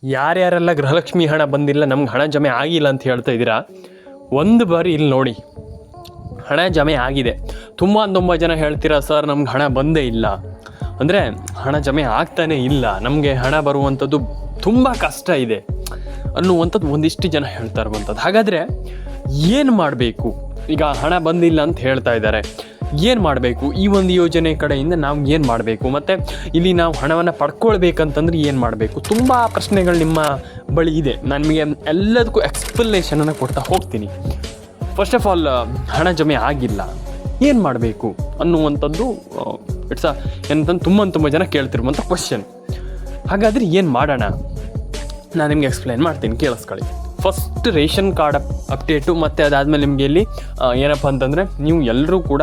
ಯಾರ್ಯಾರೆಲ್ಲ ಗೃಹಲಕ್ಷ್ಮಿ ಹಣ ಬಂದಿಲ್ಲ, ನಮ್ಗೆ ಹಣ ಜಮೆ ಆಗಿಲ್ಲ ಅಂತ ಹೇಳ್ತಾ ಇದ್ದೀರಾ, ಒಂದು ಬಾರಿ ಇಲ್ಲಿ ನೋಡಿ, ಹಣ ಜಮೆ ಆಗಿದೆ. ತುಂಬ ಜನ ಹೇಳ್ತೀರಾ ಸರ್ ನಮ್ಗೆ ಹಣ ಬಂದೇ ಇಲ್ಲ, ಅಂದರೆ ಹಣ ಜಮೆ ಆಗ್ತಾನೇ ಇಲ್ಲ, ನಮಗೆ ಹಣ ಬರುವಂಥದ್ದು ತುಂಬ ಕಷ್ಟ ಇದೆ ಅನ್ನುವಂಥದ್ದು ಒಂದಿಷ್ಟು ಜನ ಹೇಳ್ತಾ ಇರುವಂಥದ್ದು. ಹಾಗಾದರೆ ಏನು ಮಾಡಬೇಕು? ಈಗ ಹಣ ಬಂದಿಲ್ಲ ಅಂತ ಹೇಳ್ತಾ ಇದ್ದಾರೆ, ಏನು ಮಾಡಬೇಕು? ಈ ಒಂದು ಯೋಜನೆ ಕಡೆಯಿಂದ ನಾವು ಏನು ಮಾಡಬೇಕು? ಮತ್ತು ಇಲ್ಲಿ ನಾವು ಹಣವನ್ನು ಪಡ್ಕೊಳ್ಬೇಕಂತಂದ್ರೆ ಏನು ಮಾಡಬೇಕು? ತುಂಬ ಪ್ರಶ್ನೆಗಳು ನಿಮ್ಮ ಬಳಿ ಇದೆ. ನಾನು ನಿಮಗೆ ಎಲ್ಲದಕ್ಕೂ ಎಕ್ಸ್ಪ್ಲನೇಷನನ್ನು ಕೊಡ್ತಾ ಹೋಗ್ತೀನಿ. ಫಸ್ಟ್ ಆಫ್ ಆಲ್, ಹಣ ಜಮೆ ಆಗಿಲ್ಲ, ಏನು ಮಾಡಬೇಕು ಅನ್ನುವಂಥದ್ದು ಏನಂತಂದು ತುಂಬ ಜನ ಕೇಳ್ತಿರುವಂಥ ಕ್ವಶನ್. ಹಾಗಾದರೆ ಏನು ಮಾಡೋಣ? ನಾನು ನಿಮಗೆ ಎಕ್ಸ್ಪ್ಲೈನ್ ಮಾಡ್ತೀನಿ, ಕೇಳಿಸ್ಕೊಳ್ಳಿ. ಫಸ್ಟ್ ರೇಷನ್ ಕಾರ್ಡ್ ಅಪ್ಡೇಟು, ಮತ್ತು ಅದಾದಮೇಲೆ ನಿಮಗೆ ಇಲ್ಲಿ ಏನಪ್ಪ ಅಂತಂದರೆ, ನೀವು ಎಲ್ಲರೂ ಕೂಡ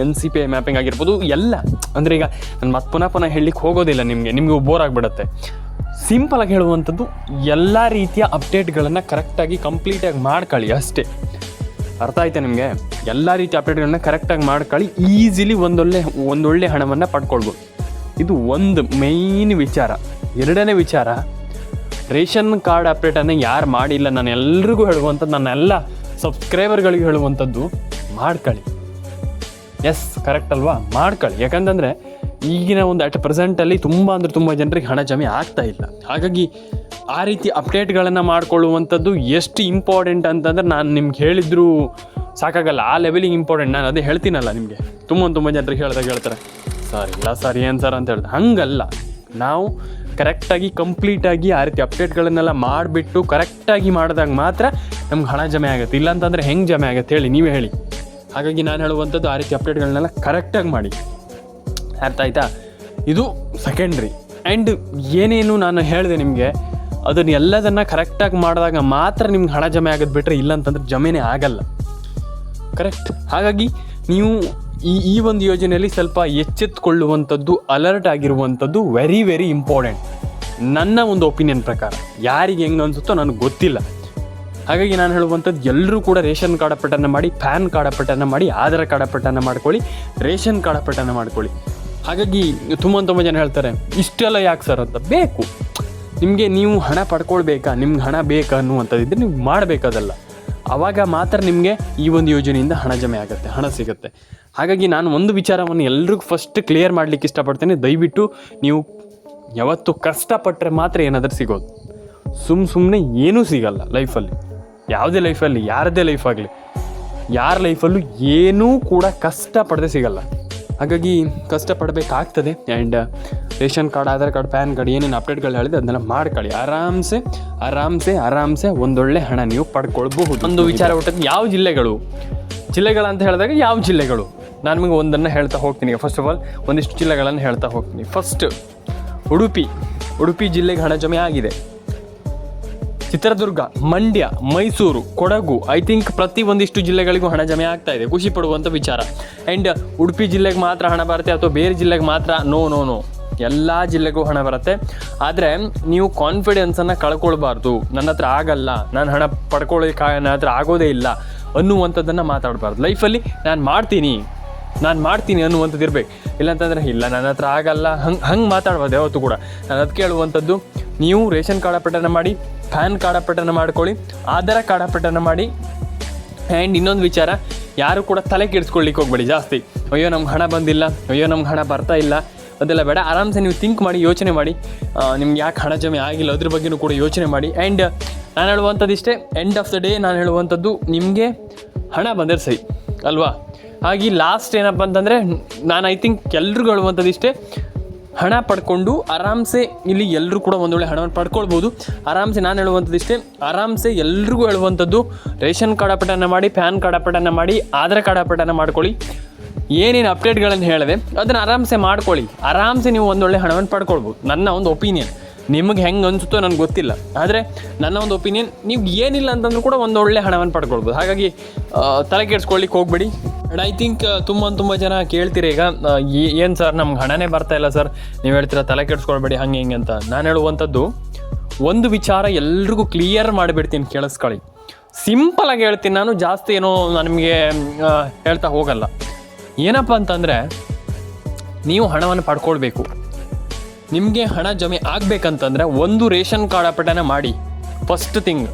NCPI ಮ್ಯಾಪಿಂಗ್ ಆಗಿರ್ಬೋದು ಎಲ್ಲ, ಅಂದರೆ ಈಗ ನಾನು ಮತ್ತೆ ಪುನಃ ಹೇಳಲಿಕ್ಕೆ ಹೋಗೋದಿಲ್ಲ, ನಿಮಗೆ ಬೋರ್ ಆಗಿಬಿಡುತ್ತೆ. ಸಿಂಪಲಾಗಿ ಹೇಳುವಂಥದ್ದು, ಎಲ್ಲ ರೀತಿಯ ಅಪ್ಡೇಟ್ಗಳನ್ನು ಕರೆಕ್ಟಾಗಿ ಕಂಪ್ಲೀಟಾಗಿ ಮಾಡ್ಕೊಳ್ಳಿ ಅಷ್ಟೇ. ಅರ್ಥ ಆಯ್ತಾ ನಿಮಗೆ? ಎಲ್ಲ ರೀತಿಯ ಅಪ್ಡೇಟ್ಗಳನ್ನ ಕರೆಕ್ಟಾಗಿ ಮಾಡ್ಕೊಳ್ಳಿ, ಈಸಿಲಿ ಒಂದೊಳ್ಳೆ ಹಣವನ್ನು ಪಡ್ಕೊಳ್ಬೋದು. ಇದು ಒಂದು ಮೇಯ್ನ್ ವಿಚಾರ. ಎರಡನೇ ವಿಚಾರ, ರೇಷನ್ ಕಾರ್ಡ್ ಅಪ್ಡೇಟನ್ನು ಯಾರು ಮಾಡಿಲ್ಲ, ನಾನು ಎಲ್ರಿಗೂ ಹೇಳುವಂಥದ್ದು, ನನ್ನೆಲ್ಲ ಸಬ್ಸ್ಕ್ರೈಬರ್ಗಳಿಗೆ ಹೇಳುವಂಥದ್ದು, ಮಾಡ್ಕೊಳ್ಳಿ. ಎಸ್, ಕರೆಕ್ಟ್ ಅಲ್ವಾ? ಮಾಡ್ಕೊಳ್ಳಿ. ಯಾಕಂತಂದರೆ ಈಗಿನ ಒಂದು ಅಟ್ ಪ್ರೆಸೆಂಟಲ್ಲಿ ತುಂಬ ಜನರಿಗೆ ಹಣ ಜಮೆ ಆಗ್ತಾ ಇಲ್ಲ. ಹಾಗಾಗಿ ಆ ರೀತಿ ಅಪ್ಡೇಟ್ಗಳನ್ನು ಮಾಡ್ಕೊಳ್ಳುವಂಥದ್ದು ಎಷ್ಟು ಇಂಪಾರ್ಟೆಂಟ್ ಅಂತಂದರೆ, ನಾನು ನಿಮ್ಗೆ ಹೇಳಿದ್ರು ಸಾಕಾಗಲ್ಲ, ಆ ಲೆವೆಲಿಗೆ ಇಂಪಾರ್ಟೆಂಟ್. ನಾನು ಅದೇ ಹೇಳ್ತೀನಲ್ಲ ನಿಮಗೆ, ತುಂಬ ಜನರಿಗೆ ಹೇಳ್ತಾರೆ ಸರ್ ಇಲ್ಲ ಸರ್ ಏನು ಸರ್ ಅಂತ ಹೇಳ್ತಾರೆ. ಹಂಗಲ್ಲ, ನಾವು ಕರೆಕ್ಟಾಗಿ ಕಂಪ್ಲೀಟಾಗಿ ಆ ರೀತಿ ಅಪ್ಡೇಟ್ಗಳನ್ನೆಲ್ಲ ಮಾಡಿಬಿಟ್ಟು ಕರೆಕ್ಟಾಗಿ ಮಾಡಿದಾಗ ಮಾತ್ರ ನಮ್ಗೆ ಹಣ ಜಮೆ ಆಗುತ್ತೆ. ಇಲ್ಲಾಂತಂದರೆ ಹೆಂಗೆ ಜಮೆ ಆಗುತ್ತೆ ಹೇಳಿ, ನೀವೇ ಹೇಳಿ. ಹಾಗಾಗಿ ನಾನು ಹೇಳುವಂಥದ್ದು, ಆ ರೀತಿ ಅಪ್ಡೇಟ್ಗಳನ್ನೆಲ್ಲ ಕರೆಕ್ಟಾಗಿ ಮಾಡಿ. ಅರ್ಥ ಆಯ್ತಾ? ಇದು ಸೆಕೆಂಡ್ರಿ. ಆ್ಯಂಡ್ ಏನೇನು ನಾನು ಹೇಳಿದೆ ನಿಮಗೆ, ಅದನ್ನು ಎಲ್ಲದನ್ನು ಕರೆಕ್ಟಾಗಿ ಮಾಡಿದಾಗ ಮಾತ್ರ ನಿಮ್ಗೆ ಹಣ ಜಮೆ ಆಗೋದು, ಬಿಟ್ಟರೆ ಇಲ್ಲಂತಂದ್ರೆ ಜಮೆನೇ ಆಗಲ್ಲ. ಕರೆಕ್ಟ್? ಹಾಗಾಗಿ ನೀವು ಈ ಒಂದು ಯೋಜನೆಯಲ್ಲಿ ಸ್ವಲ್ಪ ಎಚ್ಚೆತ್ತುಕೊಳ್ಳುವಂಥದ್ದು, ಅಲರ್ಟ್ ಆಗಿರುವಂಥದ್ದು ವೆರಿ ಇಂಪಾರ್ಟೆಂಟ್. ನನ್ನ ಒಂದು ಒಪಿನಿಯನ್ ಪ್ರಕಾರ. ಯಾರಿಗೆ ಹೆಂಗೆ ಅನಿಸುತ್ತೋ ನನಗೆ ಗೊತ್ತಿಲ್ಲ. ಹಾಗಾಗಿ ನಾನು ಹೇಳುವಂಥದ್ದು, ಎಲ್ಲರೂ ಕೂಡ ರೇಷನ್ ಕಾರ್ಡ್ ಅಪ್ಡೇಟನ್ನು ಮಾಡಿ, ಪ್ಯಾನ್ ಕಾರ್ಡ್ ಅಪ್ಡೇಟನ್ನು ಮಾಡಿ, ಆಧಾರ್ ಕಾರ್ಡ್ ಅಪ್ಡೇಟನ್ನು ಮಾಡ್ಕೊಳ್ಳಿ, ರೇಷನ್ ಕಾರ್ಡ್ ಅಪ್ಡೇಟನ್ನು ಮಾಡ್ಕೊಳ್ಳಿ. ಹಾಗಾಗಿ ತುಂಬ ಜನ ಹೇಳ್ತಾರೆ ಇಷ್ಟೆಲ್ಲ ಯಾಕೆ ಸರ್ ಅಂತ. ಬೇಕು ನಿಮಗೆ, ನೀವು ಹಣ ಪಡ್ಕೊಳ್ಬೇಕಾ, ನಿಮ್ಗೆ ಹಣ ಬೇಕಾ ಅನ್ನುವಂಥದ್ದಿದ್ದರೆ ನೀವು ಮಾಡಬೇಕದಲ್ಲ. ಆವಾಗ ಮಾತ್ರ ನಿಮಗೆ ಈ ಒಂದು ಯೋಜನೆಯಿಂದ ಹಣ ಜಮೆ ಆಗುತ್ತೆ, ಹಣ ಸಿಗುತ್ತೆ. ಹಾಗಾಗಿ ನಾನು ಒಂದು ವಿಚಾರವನ್ನು ಎಲ್ರಿಗೂ ಫಸ್ಟ್ ಕ್ಲಿಯರ್ ಮಾಡಲಿಕ್ಕೆ ಇಷ್ಟಪಡ್ತೇನೆ. ದಯವಿಟ್ಟು ನೀವು ಯಾವತ್ತು ಕಷ್ಟಪಟ್ಟರೆ ಮಾತ್ರ ಏನಾದರೂ ಸಿಗೋದು. ಸುಮ್ಮನೆ ಏನೂ ಸಿಗಲ್ಲ ಲೈಫಲ್ಲಿ, ಯಾವುದೇ ಲೈಫಲ್ಲಿ, ಯಾರದೇ ಲೈಫ್ ಆಗಲಿ, ಯಾರ ಲೈಫಲ್ಲೂ ಏನೂ ಕೂಡ ಕಷ್ಟಪಡದೆ ಸಿಗಲ್ಲ. ಹಾಗಾಗಿ ಕಷ್ಟಪಡಬೇಕಾಗ್ತದೆ. And ration card, Aadhaar card, PAN card ಏನೇನು ಅಪ್ಡೇಟ್ಗಳು ಹೇಳಿದೆ ಅದನ್ನೆಲ್ಲ ಮಾಡ್ಕೊಳ್ಳಿ. ಆರಾಮ್ಸೆ ಒಂದೊಳ್ಳೆ ಹಣ ನೀವು ಪಡ್ಕೊಳ್ಬಹುದು. ಒಂದು ವಿಚಾರ ಹುಟ್ಟದ್ದು, ಯಾವ ಜಿಲ್ಲೆಗಳಂತ ಹೇಳಿದಾಗ ಯಾವ ಜಿಲ್ಲೆಗಳು, ನಾನು ನಿಮಗೆ ಒಂದನ್ನು ಹೇಳ್ತಾ ಹೋಗ್ತೀನಿ. ಫಸ್ಟ್ ಆಫ್ ಆಲ್ ಒಂದಿಷ್ಟು ಜಿಲ್ಲೆಗಳನ್ನು ಹೇಳ್ತಾ ಹೋಗ್ತೀನಿ. ಫಸ್ಟ್ ಉಡುಪಿ ಜಿಲ್ಲೆಗೆ ಹಣ ಜಮೆ ಆಗಿದೆ. ಚಿತ್ರದುರ್ಗ, ಮಂಡ್ಯ, ಮೈಸೂರು, ಕೊಡಗು, ಐ ಥಿಂಕ್ ಪ್ರತಿ ಒಂದಿಷ್ಟು ಜಿಲ್ಲೆಗಳಿಗೂ ಹಣ ಜಮೆ ಆಗ್ತಾ ಇದೆ. ಖುಷಿ ಪಡುವಂಥ ವಿಚಾರ. ಆ್ಯಂಡ್ ಉಡುಪಿ ಜಿಲ್ಲೆಗೆ ಮಾತ್ರ ಹಣ ಬರುತ್ತೆ ಅಥವಾ ಬೇರೆ ಜಿಲ್ಲೆಗೆ ಮಾತ್ರ? ನೋ, ಎಲ್ಲ ಜಿಲ್ಲೆಗೂ ಹಣ ಬರುತ್ತೆ. ಆದರೆ ನೀವು ಕಾನ್ಫಿಡೆನ್ಸನ್ನು ಕಳ್ಕೊಳ್ಬಾರ್ದು. ನನ್ನ ಹತ್ರ ಆಗಲ್ಲ, ನಾನು ಹಣ ಪಡ್ಕೊಳ್ಳೋಕೆ ನನ್ನ ಹತ್ರ ಆಗೋದೇ ಇಲ್ಲ ಅನ್ನುವಂಥದ್ದನ್ನು ಮಾತಾಡಬಾರ್ದು. ಲೈಫಲ್ಲಿ ನಾನು ಮಾಡ್ತೀನಿ ಅನ್ನುವಂಥದ್ದು ಇರಬೇಕು. ಇಲ್ಲಾಂತಂದರೆ ಇಲ್ಲ ನನ್ನ ಹತ್ರ ಆಗಲ್ಲ, ಹಂಗೆ ಮಾತಾಡ್ಬಾರ್ದು ಯಾವತ್ತೂ ಕೂಡ. ನಾನು ಅದಕ್ಕೆ ಹೇಳುವಂಥದ್ದು, ನೀವು ರೇಷನ್ ಕಾರ್ಡ್ ಅಪ್ಡೇಟನ್ನು ಮಾಡಿ, ಪ್ಯಾನ್ ಕಾರ್ಡ್ ಅಪ್ಡೇಟನ್ನು ಮಾಡ್ಕೊಳ್ಳಿ, ಆಧಾರ್ ಕಾರ್ಡ್ ಅಪ್ಡೇಟನ್ನು ಮಾಡಿ. ಆ್ಯಂಡ್ ಇನ್ನೊಂದು ವಿಚಾರ, ಯಾರು ಕೂಡ ತಲೆ ಕೆಡಿಸ್ಕೊಳ್ಳಿಕ್ಕೆ ಹೋಗ್ಬೇಡಿ ಜಾಸ್ತಿ. ಅಯ್ಯೋ ನಮ್ಗೆ ಹಣ ಬಂದಿಲ್ಲ, ಅಯ್ಯೋ ನಮ್ಗೆ ಹಣ ಬರ್ತಾ ಇಲ್ಲ, ಅದೆಲ್ಲ ಬೇಡ. ಆರಾಮ್ಸೆ ನೀವು ಥಿಂಕ್ ಮಾಡಿ, ಯೋಚನೆ ಮಾಡಿ, ನಿಮ್ಗೆ ಯಾಕೆ ಹಣ ಜಮೆ ಆಗಿಲ್ಲ ಅದ್ರ ಬಗ್ಗೆಯೂ ಕೂಡ ಯೋಚನೆ ಮಾಡಿ. ಆ್ಯಂಡ್ ನಾನು ಹೇಳುವಂಥದ್ದು ಇಷ್ಟೇ, ಎಂಡ್ ಆಫ್ ದ ಡೇ ನಾನು ಹೇಳುವಂಥದ್ದು, ನಿಮಗೆ ಹಣ ಬಂದರೆ ಸರಿ ಅಲ್ವಾ? ಹಾಗೆ ಲಾಸ್ಟ್ ಏನಪ್ಪ ಅಂತಂದರೆ, ನಾನು ಐ ಥಿಂಕ್ ಎಲ್ರಿಗೂ ಹೇಳುವಂಥದ್ದು ಇಷ್ಟೇ, ಹಣ ಪಡ್ಕೊಂಡು ಆರಾಮ್ಸೆ ಇಲ್ಲಿ ಎಲ್ಲರೂ ಕೂಡ ಒಂದೊಳ್ಳೆ ಹಣವನ್ನು ಪಡ್ಕೊಳ್ಬೋದು. ಆರಾಮ್ಸೆ ನಾನು ಹೇಳುವಂಥದ್ದು ಇಷ್ಟೇ, ಆರಾಮ್ಸೆ ಎಲ್ರಿಗೂ ಹೇಳುವಂಥದ್ದು, ರೇಷನ್ ಕಾರ್ಡ್ ಅಪ್ಡೇಟನ್ನು ಮಾಡಿ, ಪ್ಯಾನ್ ಕಾರ್ಡ್ ಅಪ್ಡೇಟನ್ನು ಮಾಡಿ, ಆಧಾರ್ ಕಾರ್ಡ್ ಅಪ್ಡೇಟನ್ನು ಮಾಡ್ಕೊಳ್ಳಿ. ಏನೇನು ಅಪ್ಡೇಟ್ಗಳನ್ನು ಹೇಳಿದೆ ಅದನ್ನು ಆರಾಮ್ಸೆ ಮಾಡ್ಕೊಳ್ಳಿ. ಆರಾಮ್ಸೆ ನೀವು ಒಂದೊಳ್ಳೆ ಹಣವನ್ನು ಪಡ್ಕೊಳ್ಬೋದು. ನನ್ನ ಒಂದು ಒಪಿನಿಯನ್. ನಿಮಗೆ ಹೆಂಗೆ ಅನಿಸುತ್ತೋ ನನಗೆ ಗೊತ್ತಿಲ್ಲ, ಆದರೆ ನನ್ನ ಒಂದು ಒಪಿನಿಯನ್, ನೀವು ಏನಿಲ್ಲ ಅಂತಂದ್ರೂ ಕೂಡ ಒಂದೊಳ್ಳೆ ಹಣವನ್ನು ಪಡ್ಕೊಳ್ಬೋದು. ಹಾಗಾಗಿ ತಲೆ ಕೆಡಿಸ್ಕೊಳ್ಳಿಕ್ಕೆ ಹೋಗಬೇಡಿ. ಆ್ಯಂಡ್ ಐ ಥಿಂಕ್ ತುಂಬ ಜನ ಕೇಳ್ತೀರಿ ಈಗ, ಏನು ಸರ್ ನಮ್ಗೆ ಹಣನೇ ಬರ್ತಾ ಇಲ್ಲ ಸರ್, ನೀವು ಹೇಳ್ತೀರಾ ತಲೆ ಕೆಡಿಸ್ಕೊಳ್ಬೇಡಿ ಹಂಗೆ ಹಿಂಗೆ ಅಂತ. ನಾನು ಹೇಳುವಂಥದ್ದು, ಒಂದು ವಿಚಾರ ಎಲ್ರಿಗೂ ಕ್ಲಿಯರ್ ಮಾಡಿಬಿಡ್ತೀನಿ, ಕೇಳಿಸ್ಕೊಳ್ಳಿ. ಸಿಂಪಲಾಗಿ ಹೇಳ್ತೀನಿ ನಾನು, ಜಾಸ್ತಿ ಏನೋ ನಾನು ನಿಮಗೆ ಹೇಳ್ತಾ ಹೋಗಲ್ಲ. ಏನಪ್ಪ ಅಂತಂದರೆ, ನೀವು ಹಣವನ್ನು ಪಡ್ಕೊಳ್ಬೇಕು. ನಿಮಗೆ ಹಣ ಜಮೆ ಆಗಬೇಕಂತಂದರೆ ಒಂದು ರೇಷನ್ ಕಾರ್ಡ್ ಅಪಡನ ಮಾಡಿ. ಫಸ್ಟ್ ಥಿಂಗ್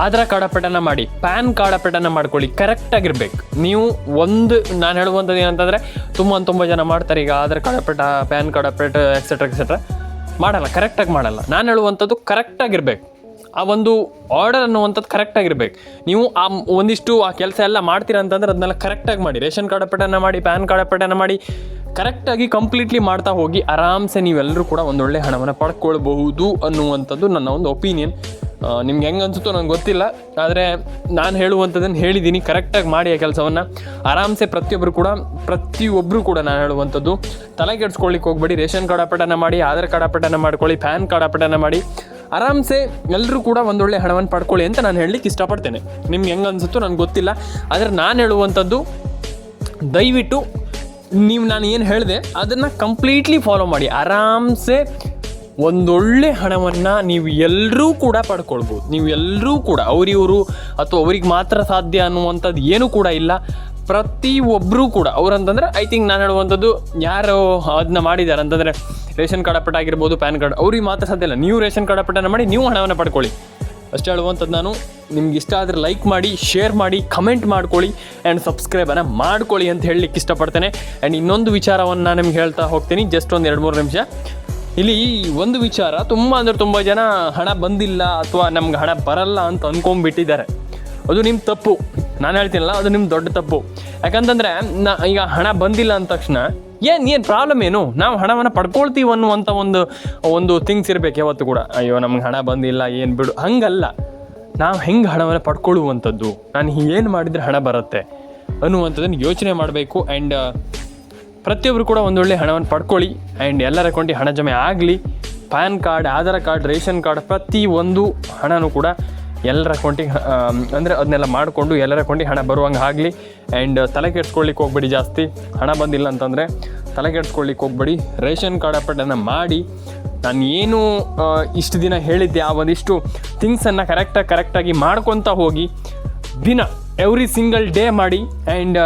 ಆಧಾರ್ ಕಾರ್ಡ್ ಅಪಡನ ಮಾಡಿ, ಪ್ಯಾನ್ ಕಾರ್ಡ್ ಅಪಡನ ಮಾಡ್ಕೊಳ್ಳಿ. ಕರೆಕ್ಟಾಗಿರ್ಬೇಕು. ನೀವು ನಾನು ಹೇಳುವಂಥದ್ದು ಏನಂತಂದರೆ ತುಂಬ ಜನ ಮಾಡ್ತಾರೆ ಈಗ ಆಧಾರ್ ಕಾರ್ಡ್ ಅಪಟ, ಪ್ಯಾನ್ ಕಾರ್ಡ್ ಅಪಟ, ಎಕ್ಸೆಟ್ರಾ ಮಾಡಲ್ಲ, ಕರೆಕ್ಟಾಗಿ ಮಾಡಲ್ಲ. ನಾನು ಹೇಳುವಂಥದ್ದು ಕರೆಕ್ಟಾಗಿರ್ಬೇಕು. ಆ ಒಂದು ಆರ್ಡರ್ ಅನ್ನುವಂಥದ್ದು ಕರೆಕ್ಟಾಗಿರ್ಬೇಕು. ನೀವು ಒಂದಿಷ್ಟು ಆ ಕೆಲಸ ಎಲ್ಲ ಮಾಡ್ತೀರಾ ಅಂತಂದ್ರೆ ಅದನ್ನೆಲ್ಲ ಕರೆಕ್ಟಾಗಿ ಮಾಡಿ. ರೇಷನ್ ಕಾರ್ಡ್ ಅಪಡನ ಮಾಡಿ, ಪ್ಯಾನ್ ಕಾರ್ಡ್ ಅಪಡನ ಮಾಡಿ, ಕರೆಕ್ಟಾಗಿ ಕಂಪ್ಲೀಟ್ಲಿ ಮಾಡ್ತಾ ಹೋಗಿ ಆರಾಮ್ಸೆ ನೀವೆಲ್ಲರೂ ಕೂಡ ಒಂದೊಳ್ಳೆ ಹಣವನ್ನು ಪಡ್ಕೊಳ್ಬಹುದು ಅನ್ನುವಂಥದ್ದು ನನ್ನ ಒಂದು ಒಪಿನಿಯನ್. ನಿಮ್ಗೆ ಹೆಂಗೆ ಅನಿಸುತ್ತೋ ನಂಗೆ ಗೊತ್ತಿಲ್ಲ, ಆದರೆ ನಾನು ಹೇಳುವಂಥದ್ದನ್ನು ಹೇಳಿದ್ದೀನಿ. ಕರೆಕ್ಟಾಗಿ ಮಾಡಿ ಆ ಕೆಲಸವನ್ನು ಆರಾಮ್ಸೆ. ಪ್ರತಿಯೊಬ್ಬರು ಕೂಡ ನಾನು ಹೇಳುವಂಥದ್ದು ತಲೆ ಕೆಡಿಸ್ಕೊಳ್ಳಿಕ್ಕೆ ಹೋಗ್ಬೇಡಿ. ರೇಷನ್ ಕಾರ್ಡ್ ಅಪಡನ ಮಾಡಿ, ಆಧಾರ್ ಕಾರ್ಡ್ ಅಪಡನ ಮಾಡ್ಕೊಳ್ಳಿ, ಪ್ಯಾನ್ ಕಾರ್ಡ್ ಅಪಡನ ಮಾಡಿ, ಆರಾಮ್ಸೆ ಎಲ್ಲರೂ ಕೂಡ ಒಂದೊಳ್ಳೆ ಹಣವನ್ನು ಪಡ್ಕೊಳ್ಳಿ ಅಂತ ನಾನು ಹೇಳಲಿಕ್ಕೆ ಇಷ್ಟಪಡ್ತೇನೆ. ನಿಮ್ಗೆ ಹೆಂಗೆ ಅನಿಸುತ್ತೋ ನನಗೆ ಗೊತ್ತಿಲ್ಲ, ಆದರೆ ನಾನು ಹೇಳುವಂಥದ್ದು ದಯವಿಟ್ಟು ನೀವು ನಾನು ಏನು ಹೇಳಿದೆ ಅದನ್ನು ಕಂಪ್ಲೀಟ್ಲಿ ಫಾಲೋ ಮಾಡಿ. ಆರಾಮ್ಸೆ ಒಂದೊಳ್ಳೆ ಹಣವನ್ನು ನೀವು ಎಲ್ಲರೂ ಕೂಡ ಪಡ್ಕೊಳ್ಬೋದು. ನೀವು ಎಲ್ಲರೂ ಕೂಡ ಅವರಿವರು ಅಥವಾ ಅವ್ರಿಗೆ ಮಾತ್ರ ಸಾಧ್ಯ ಅನ್ನುವಂಥದ್ದು ಏನೂ ಕೂಡ ಇಲ್ಲ. ಪ್ರತಿಯೊಬ್ಬರೂ ಕೂಡ ಅವ್ರಂತಂದರೆ ಐ ಥಿಂಕ್ ನಾನು ಹೇಳುವಂಥದ್ದು ಯಾರು ಅದನ್ನ ಮಾಡಿದ್ದಾರೆ ಅಂತಂದರೆ ರೇಷನ್ ಕಾರ್ಡ್ ಅಪಟ ಆಗಿರ್ಬೋದು, ಪ್ಯಾನ್ ಕಾರ್ಡ್, ಅವ್ರಿಗೆ ಮಾತ್ರ ಸಾಧ್ಯ ಇಲ್ಲ. ನೀವು ರೇಷನ್ ಕಾರ್ಡ್ ಅಪಟನ ಮಾಡಿ ನೀವು ಹಣವನ್ನು ಪಡ್ಕೊಳ್ಳಿ. ಅಷ್ಟೇ ಹೇಳುವಂಥದ್ದು ನಾನು. ನಿಮ್ಗೆ ಇಷ್ಟ ಆದರೆ ಲೈಕ್ ಮಾಡಿ, ಶೇರ್ ಮಾಡಿ, ಕಮೆಂಟ್ ಮಾಡ್ಕೊಳ್ಳಿ ಆ್ಯಂಡ್ ಸಬ್ಸ್ಕ್ರೈಬನ್ನು ಮಾಡ್ಕೊಳ್ಳಿ ಅಂತ ಹೇಳಲಿಕ್ಕೆ ಇಷ್ಟಪಡ್ತೇನೆ. ಆ್ಯಂಡ್ ಇನ್ನೊಂದು ವಿಚಾರವನ್ನು ನಾನು ನಿಮ್ಗೆ ಹೇಳ್ತಾ ಹೋಗ್ತೀನಿ, ಜಸ್ಟ್ ಒಂದು 2-3 ನಿಮಿಷ. ಇಲ್ಲಿ ಒಂದು ವಿಚಾರ, ತುಂಬ ಜನ ಹಣ ಬಂದಿಲ್ಲ ಅಥವಾ ನಮ್ಗೆ ಹಣ ಬರಲ್ಲ ಅಂತ ಅಂದ್ಕೊಂಡ್ಬಿಟ್ಟಿದ್ದಾರೆ. ಅದು ನಿಮ್ಮ ತಪ್ಪು. ನಾನು ಹೇಳ್ತೀನಲ್ಲ, ಅದು ನಿಮ್ಮ ದೊಡ್ಡ ತಪ್ಪು. ಯಾಕಂತಂದರೆ ಈಗ ಹಣ ಬಂದಿಲ್ಲ ಅಂದ ತಕ್ಷಣ ಏನು ಪ್ರಾಬ್ಲಮ್ ಏನು, ನಾವು ಹಣವನ್ನು ಪಡ್ಕೊಳ್ತೀವಿ ಅನ್ನುವಂಥ ಒಂದು ಥಿಂಗ್ಸ್ ಇರಬೇಕು ಯಾವತ್ತು ಕೂಡ. ಅಯ್ಯೋ ನಮ್ಗೆ ಹಣ ಬಂದಿಲ್ಲ ಏನು ಬಿಡು, ಹಂಗಲ್ಲ. ನಾವು ಹೆಂಗೆ ಹಣವನ್ನು ಪಡ್ಕೊಳ್ಳುವಂಥದ್ದು, ನಾನು ಏನು ಮಾಡಿದರೆ ಹಣ ಬರುತ್ತೆ ಅನ್ನುವಂಥದ್ದನ್ನು ಯೋಚನೆ ಮಾಡಬೇಕು. ಆ್ಯಂಡ್ ಪ್ರತಿಯೊಬ್ಬರು ಕೂಡ ಒಂದೊಳ್ಳೆ ಹಣವನ್ನು ಪಡ್ಕೊಳ್ಳಿ. ಆ್ಯಂಡ್ ಎಲ್ಲರ ಅಕೌಂಟಿಗೆ ಹಣ ಜಮೆ ಆಗಲಿ. PAN card, Aadhaar card, ration card, ಪ್ರತಿಯೊಂದು ಹಣನೂ ಕೂಡ ಎಲ್ಲರ ಅಕೌಂಟಿಗೆ ಅಂದರೆ ಅದನ್ನೆಲ್ಲ ಮಾಡಿಕೊಂಡು ಎಲ್ಲರ ಅಕೌಂಟಿಗೆ ಹಣ ಬರುವಂಗೆ ಆಗಲಿ. ಆ್ಯಂಡ್ ತಲೆ ಕೆಡ್ಸ್ಕೊಳ್ಳಿಕ್ಕೆ ಹೋಗ್ಬೇಡಿ. ಜಾಸ್ತಿ ಹಣ ಬಂದಿಲ್ಲ ಅಂತಂದರೆ ತಲೆ ಕೆಡ್ಸ್ಕೊಳ್ಳಿಕ್ಕೆ ಹೋಗ್ಬೇಡಿ. ರೇಷನ್ ಕಾರ್ಡ್ ಅಪಡನ್ನು ಮಾಡಿ. ನಾನು ಏನು ಇಷ್ಟು ದಿನ ಹೇಳಿದ್ದೆ ಆ ಒಂದಿಷ್ಟು ಥಿಂಗ್ಸನ್ನು ಕರೆಕ್ಟಾಗಿ ಮಾಡ್ಕೊತಾ ಹೋಗಿ, ದಿನ ಎವ್ರಿ ಸಿಂಗಲ್ ಡೇ ಮಾಡಿ. ಆ್ಯಂಡ್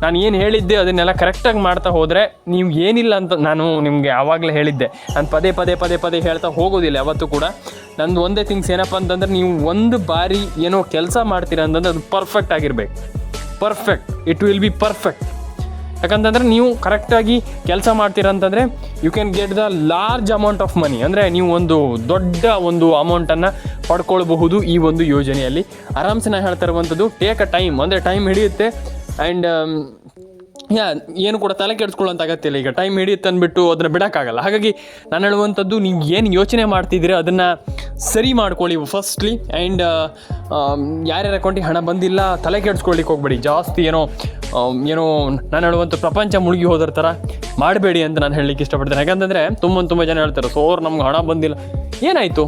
ನಾನು ಏನು ಹೇಳಿದ್ದೆ ಅದನ್ನೆಲ್ಲ ಕರೆಕ್ಟಾಗಿ ಮಾಡ್ತಾ ಹೋದರೆ ನೀವು ಏನಿಲ್ಲ ಅಂತ ನಾನು ನಿಮಗೆ ಆವಾಗಲೇ ಹೇಳಿದ್ದೆ. ನಾನು ಪದೇ ಹೇಳ್ತಾ ಹೋಗೋದಿಲ್ಲ ಯಾವತ್ತೂ ಕೂಡ. ನಂದು ಒಂದೇ ಥಿಂಗ್ಸ್ ಏನಪ್ಪ ಅಂತಂದರೆ, ನೀವು ಒಂದು ಬಾರಿ ಏನೋ ಕೆಲಸ ಮಾಡ್ತೀರಾ ಅಂತಂದರೆ ಅದು ಪರ್ಫೆಕ್ಟ್ ಆಗಿರಬೇಕು. It will be perfect. ಯಾಕಂತಂದರೆ ನೀವು ಕರೆಕ್ಟಾಗಿ ಕೆಲಸ ಮಾಡ್ತೀರಾ ಅಂತಂದರೆ you can get the large amount of money. ಅಂದರೆ ನೀವು ಒಂದು ದೊಡ್ಡ ಒಂದು ಅಮೌಂಟನ್ನು ಪಡ್ಕೊಳ್ಬಹುದು ಈ ಒಂದು ಯೋಜನೆಯಲ್ಲಿ. ಆರಾಮ್ಸೆ ನಾನು ಹೇಳ್ತಾ ಇರುವಂಥದ್ದು ಟೇಕ್ ಅ ಟೈಮ್, ಅಂದರೆ ಟೈಮ್ ಹಿಡಿಯುತ್ತೆ. ಆ್ಯಂಡ್ ಏನು ಕೂಡ ತಲೆ ಕೆಡಿಸ್ಕೊಳ್ಳೋಂಥ ಅಗತ್ಯ ಇಲ್ಲ. ಈಗ ಟೈಮ್ ಹಿಡಿಯುತ್ತೆ ಅಂದ್ಬಿಟ್ಟು ಅದನ್ನು ಬಿಡೋಕ್ಕಾಗಲ್ಲ. ಹಾಗಾಗಿ ನಾನು ಹೇಳುವಂಥದ್ದು, ನೀವು ಏನು ಯೋಚನೆ ಮಾಡ್ತಿದ್ದೀರಿ ಅದನ್ನು ಸರಿ ಮಾಡ್ಕೊಳ್ಳಿ ಫಸ್ಟ್ಲಿ. ಆ್ಯಂಡ್ ಯಾರ್ಯಾರ ಅಕೌಂಟಿಗೆ ಹಣ ಬಂದಿಲ್ಲ ತಲೆ ಕೆಡಿಸ್ಕೊಳ್ಳಿಕ್ಕೆ ಹೋಗ್ಬೇಡಿ. ಜಾಸ್ತಿ ಏನೋ ನಾನು ಹೇಳುವಂಥ ಪ್ರಪಂಚ ಮುಳುಗಿ ಹೋದ್ರ ಥರ ಮಾಡಬೇಡಿ ಅಂತ ನಾನು ಹೇಳಲಿಕ್ಕೆ ಇಷ್ಟಪಡ್ತೇನೆ. ಯಾಕಂತಂದರೆ ತುಂಬ ಜನ ಹೇಳ್ತಾರೆ, ನಮ್ಗೆ ಹಣ ಬಂದಿಲ್ಲ. ಏನಾಯಿತು?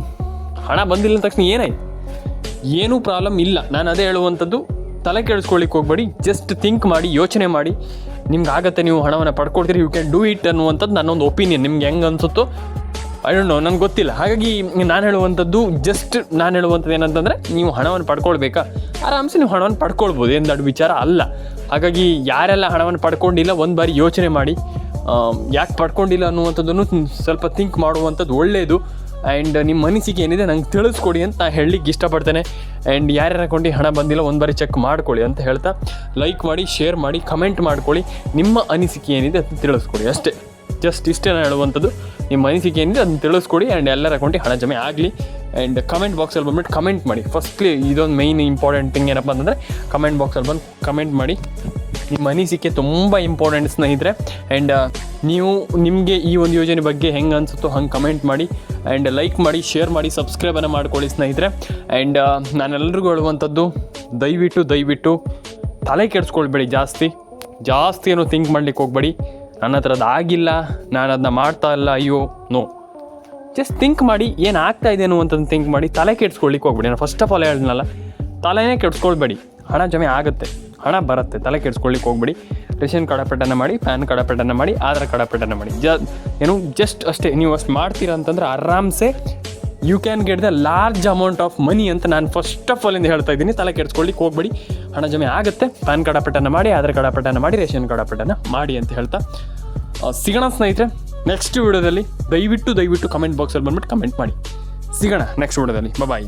ಹಣ ಬಂದಿಲ್ಲ ಅಂದ ತಕ್ಷಣ ಏನಾಯಿತು? ಏನೂ ಪ್ರಾಬ್ಲಮ್ ಇಲ್ಲ. ನಾನು ಅದೇ ಹೇಳುವಂಥದ್ದು, ತಲೆ ಕೆಡಿಸ್ಕೊಳ್ಳಿಕ್ಕೆ ಹೋಗ್ಬೇಡಿ. ಜಸ್ಟ್ ಥಿಂಕ್ ಮಾಡಿ, ಯೋಚನೆ ಮಾಡಿ. ನಿಮ್ಗೆ ಆಗತ್ತೆ, ನೀವು ಹಣವನ್ನು ಪಡ್ಕೊಳ್ತೀರಿ, ಯು ಕ್ಯಾನ್ ಡೂ ಇಟ್ ಅನ್ನುವಂಥದ್ದು ನನ್ನೊಂದು ಒಪಿನಿಯನ್. ನಿಮ್ಗೆ ಹೆಂಗೆ ಅನಿಸುತ್ತೋ ಐ ಡೋಂಟ್ ನೋ, ನನಗೆ ಗೊತ್ತಿಲ್ಲ. ಹಾಗಾಗಿ ನಾನು ಹೇಳುವಂಥದ್ದು ಏನಂತಂದರೆ, ನೀವು ಹಣವನ್ನು ಪಡ್ಕೊಳ್ಬೇಕಾ, ಆರಾಮ್ಸೆ ನೀವು ಹಣವನ್ನು ಪಡ್ಕೊಳ್ಬೋದು. ಏನು ದೊಡ್ಡ ವಿಚಾರ ಅಲ್ಲ. ಹಾಗಾಗಿ ಯಾರೆಲ್ಲ ಹಣವನ್ನು ಪಡ್ಕೊಂಡಿಲ್ಲ ಒಂದು ಬಾರಿ ಯೋಚನೆ ಮಾಡಿ, ಯಾಕೆ ಪಡ್ಕೊಂಡಿಲ್ಲ ಅನ್ನುವಂಥದ್ದನ್ನು ಸ್ವಲ್ಪ ಥಿಂಕ್ ಮಾಡುವಂಥದ್ದು ಒಳ್ಳೆಯದು. ಆ್ಯಂಡ್ ನಿಮ್ಮ ಅನಿಸಿಕೆ ಏನಿದೆ ನಂಗೆ ತಿಳಿಸ್ಕೊಡಿ ಅಂತ ನಾನು ಹೇಳಲಿಕ್ಕೆ ಇಷ್ಟಪಡ್ತೇನೆ. ಆ್ಯಂಡ್ ಯಾರ್ಯಾರ ಅಕೌಂಟಿಗೆ ಹಣ ಬಂದಿಲ್ಲ ಒಂದು ಬಾರಿ ಚೆಕ್ ಮಾಡ್ಕೊಳ್ಳಿ ಅಂತ ಹೇಳ್ತಾ, ಲೈಕ್ ಮಾಡಿ, ಶೇರ್ ಮಾಡಿ, ಕಮೆಂಟ್ ಮಾಡ್ಕೊಳ್ಳಿ. ನಿಮ್ಮ ಅನಿಸಿಕೆ ಏನಿದೆ ಅದನ್ನು ತಿಳಿಸ್ಕೊಡಿ ಅಷ್ಟೇ. ಜಸ್ಟ್ ಇಷ್ಟೇ ನಾನು ಹೇಳುವಂಥದ್ದು. ನಿಮ್ಮ ಅನಿಸಿಕೆ ಏನಿದೆ ಅದನ್ನು ತಿಳಿಸ್ಕೊಡಿ. ಆ್ಯಂಡ್ ಎಲ್ಲರ ಅಕೌಂಟಿಗೆ ಹಣ ಜಮೆ ಆಗಲಿ. ಆ್ಯಂಡ್ ಕಮೆಂಟ್ ಬಾಕ್ಸಲ್ಲಿ ಬಂದುಬಿಟ್ಟು ಕಮೆಂಟ್ ಮಾಡಿ. ಫಸ್ಟ್ಲಿ ಇದೊಂದು ಮೈನ್ ಇಂಪಾರ್ಟೆಂಟ್ ಥಿಂಗ್ ಏನಪ್ಪ ಅಂತಂದರೆ, ಕಮೆಂಟ್ ಬಾಕ್ಸಲ್ಲಿ ಬಂದು ಕಮೆಂಟ್ ಮಾಡಿ. ನಿಮ್ಮ ಅನಿಸಿಕೆ ತುಂಬ ಇಂಪಾರ್ಟೆಂಟ್ ಸ್ನೇಹಿತರೆ. ಆ್ಯಂಡ್ ನಿಮಗೆ ಈ ಒಂದು ಯೋಜನೆ ಬಗ್ಗೆ ಹೆಂಗೆ ಅನಿಸುತ್ತೋ ಹಂಗೆ ಕಮೆಂಟ್ ಮಾಡಿ. ಆ್ಯಂಡ್ ಲೈಕ್ ಮಾಡಿ, ಶೇರ್ ಮಾಡಿ, ಸಬ್ಸ್ಕ್ರೈಬನ್ನು ಮಾಡ್ಕೊಳ್ಳಿ ಸ್ನೇಹಿತರೆ. ಆ್ಯಂಡ್ ನಾನೆಲ್ಲರಿಗೂ ಹೇಳುವಂಥದ್ದು, ದಯವಿಟ್ಟು ತಲೆ ಕೆಡಿಸ್ಕೊಳ್ಬೇಡಿ. ಜಾಸ್ತಿ ಏನೋ ಥಿಂಕ್ ಮಾಡ್ಲಿಕ್ಕೆ ಹೋಗ್ಬೇಡಿ. ನನ್ನ ಹತ್ರ ಅದು ಆಗಿಲ್ಲ, ನಾನು ಅದನ್ನ ಮಾಡ್ತಾ ಇಲ್ಲ, ಅಯ್ಯೋ ನೋ. ಜಸ್ಟ್ ಥಿಂಕ್ ಮಾಡಿ, ಏನು ಆಗ್ತಾ ಇದೆ ಅನ್ನುವಂಥದ್ದು ಥಿಂಕ್ ಮಾಡಿ. ತಲೆ ಕೆಡಿಸ್ಕೊಳ್ಲಿಕ್ಕೆ ಹೋಗ್ಬೇಡಿ. ನಾನು ಫಸ್ಟ್ ಆಫ್ ಆಲ್ ಹೇಳಿದ್ನಲ್ಲ, ತಲೆನೇ ಕೆಡಿಸ್ಕೊಳ್ಬೇಡಿ. ಹಣ ಜಮೆ ಆಗುತ್ತೆ, ಹಣ ಬರುತ್ತೆ. ತಲೆ ಕೆಡಿಸ್ಕೊಳ್ಳಿಕ್ಕೆ ಹೋಗ್ಬೇಡಿ. ರೇಷನ್ ಕಾರ್ಡ್ ಅಪಡನ ಮಾಡಿ, ಪ್ಯಾನ್ ಕಾರ್ಡ್ ಅಪಡನ ಮಾಡಿ, ಆಧಾರ್ ಕಾರ್ಡ್ ಅಪಡನ ಮಾಡಿ. ಜಸ್ಟ್ ಅಷ್ಟೇ. ನೀವು ಅಷ್ಟು ಮಾಡ್ತೀರಾ ಅಂತಂದರೆ ಆರಾಮ್ಸೆ you can get the large amount of money ಅಂತ ನಾನು ಫಸ್ಟ್ ಆಫ್ ಆಲ್ ಇಂದ ಹೇಳ್ತಾ ಇದ್ದೀನಿ. ತಲೆ ಕೆಡಿಸ್ಕೊಳ್ಳಿಕ್ಕೆ ಹೋಗ್ಬೇಡಿ. ಹಣ ಜಮೆ ಆಗುತ್ತೆ. ಪ್ಯಾನ್ ಕಾರ್ಡ್ ಅಪಡನ ಮಾಡಿ, ಆಧಾರ್ ಕಾರ್ಡ್ ಅಪಡನ ಮಾಡಿ, ರೇಷನ್ ಕಾರ್ಡ್ ಅಪಡನ ಮಾಡಿ ಅಂತ ಹೇಳ್ತಾ ಸಿಗೋಣ ಸ್ನೇಹಿತರೆ. ನೆಕ್ಸ್ಟ್ ವಿಡಿಯೋದಲ್ಲಿ ದಯವಿಟ್ಟು ಕಮೆಂಟ್ ಬಾಕ್ಸಲ್ಲಿ ಬಂದ್ಬಿಟ್ಟು ಕಮೆಂಟ್ ಮಾಡಿ. ಸಿಗೋಣ ನೆಕ್ಸ್ಟ್ ವಿಡಿಯೋದಲ್ಲಿ. ಬಾಯ್.